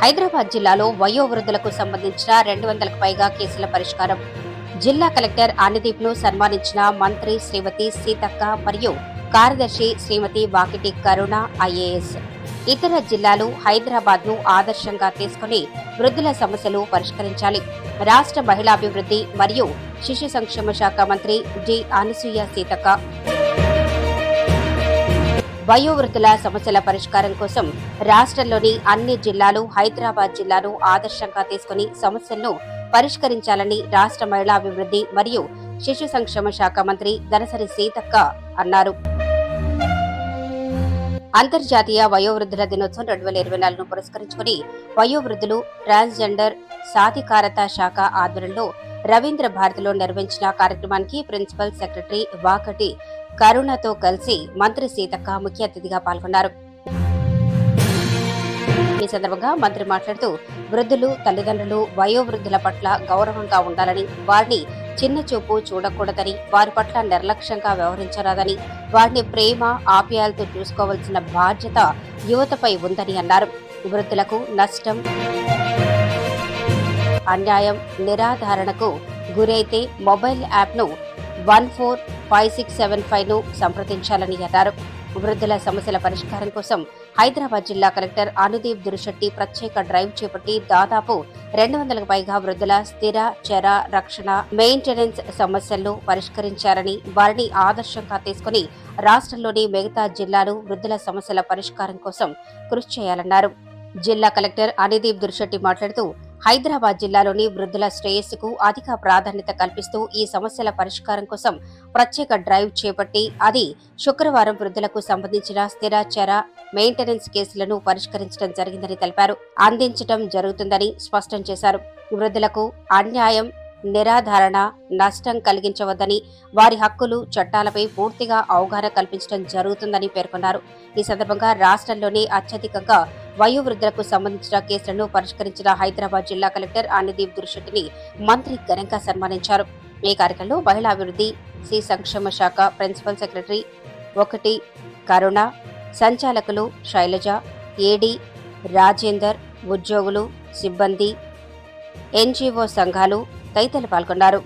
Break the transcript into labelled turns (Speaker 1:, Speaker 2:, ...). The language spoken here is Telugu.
Speaker 1: హైదరాబాద్ జిల్లాలో వయోవృద్ధులకు సంబంధించిన 200కు పైగా కేసుల పరిష్కారం. జిల్లా కలెక్టర్ అనుదీప్ ను సన్మానించిన మంత్రి శ్రీమతి సీతక్క మరియు కార్యదర్శి శ్రీమతి వాకిటి కరుణ ఐఏఎస్. ఇతర జిల్లాలు హైదరాబాద్ ను ఆదర్శంగా తీసుకుని వృద్ధుల సమస్యలు పరిష్కరించాలి. రాష్ట్ర మహిళాభివృద్ధి మరియు శిశు సంక్షేమ శాఖ మంత్రి జి అనసూయ సీతక్క వయోవృద్ధుల సమస్యల పరిష్కారం కోసం రాష్ట్రంలోని అన్ని జిల్లాలు హైదరాబాద్ జిల్లాను ఆదర్శంగా తీసుకుని సమస్యలను పరిష్కరించాలని రాష్ట్ర మహిళాభివృద్ధి మరియు శిశు సంక్షేమ శాఖ మంత్రి దనసరి సీతక్క అన్నారు. అంతర్జాతీయ వయోవృద్ధుల దినోత్సవం 2024ను పురస్కరించుకుని వయోవృద్ధులు ట్రాన్స్జెండర్ సాధికారత శాఖ ఆధ్వర్యంలో రవీంద్ర భారతిలో నిర్వహించిన కార్యక్రమానికి ప్రిన్సిపల్ సెక్రటరీ వాకటి కరుణతో కలిసి మంత్రి సీతక్క ముఖ్య అతిథిగా పాల్గొన్నారు. ఈ సందర్భంగా మంత్రి మాట్లాడుతూ వృద్ధులు, తల్లిదండ్రులు వయోవృద్ధుల పట్ల గౌరవంగా ఉండాలని, వారిని చిన్న చూపు చూడకూడదని, వారి పట్ల నిర్లక్ష్యంగా వ్యవహరించరాదని, వారిని ప్రేమ ఆప్యాయాలతో చూసుకోవాల్సిన బాధ్యత యువతపై ఉందని అన్నారు. వృద్ధులకు నష్టం, అన్యాయం, నిరాధారణకు గురైతే మొబైల్ యాప్ను 145675ను సంప్రదించాలని అన్నారు. వృద్ధుల సమస్యల పరిష్కారం కోసం హైదరాబాద్ జిల్లా కలెక్టర్ అనుదీప్ దురిశెట్టి ప్రత్యేక డ్రైవ్ చేపట్టి దాదాపు 200కు పైగా వృద్ధుల స్థిర, చర, రక్షణ, మెయింటెనెన్స్ సమస్యలను పరిష్కరించారని, వారిని ఆదర్శంగా తీసుకుని రాష్ట్రంలోని మిగతా జిల్లాలు వృద్ధుల సమస్యల పరిష్కారం కోసం కృషి చేయాలన్నారు. జిల్లా కలెక్టర్ అనుదీప్ దురిశెట్టి మాట్లాడుతూ హైదరాబాద్ జిల్లాలోని వృద్ధుల శ్రేయస్సుకు అధిక ప్రాధాన్యత కల్పిస్తూ ఈ సమస్యల పరిష్కారం కోసం ప్రత్యేక డ్రైవ్ చేపట్టి అది శుక్రవారం వృద్ధులకు సంబంధించిన స్థిర, చర, మెయింటెనెన్స్ కేసులను పరిష్కరించడం జరిగిందని తెలిపారు. అందించడం జరుగుతుందని స్పష్టం చేశారు. వృద్ధులకు అన్యాయం, నిరాధారణ, నష్టం కలిగించవద్దని, వారి హక్కులు, చట్టాలపై పూర్తిగా అవగాహన కల్పించడం జరుగుతుందని పేర్కొన్నారు. ఈ సందర్భంగా రాష్ట్రంలోనే అత్యధికంగా వయోవృద్ధులకు సంబంధించిన కేసులను పరిష్కరించిన హైదరాబాద్ జిల్లా కలెక్టర్ అనుదీప్ దురిశెట్టిని మంత్రి ఘనంగా సన్మానించారు. ఈ కార్యక్రమంలో మహిళాభివృద్ధి, శిశు సంక్షేమ శాఖ ప్రిన్సిపల్ సెక్రటరీ ఒకటి కరుణ, సంచాలకులు శైలజ, ఏడీ రాజేందర్, ఉద్యోగులు, సిబ్బంది, ఎన్జీఓ సంఘాలు తదితరులు పాల్గొన్నారు.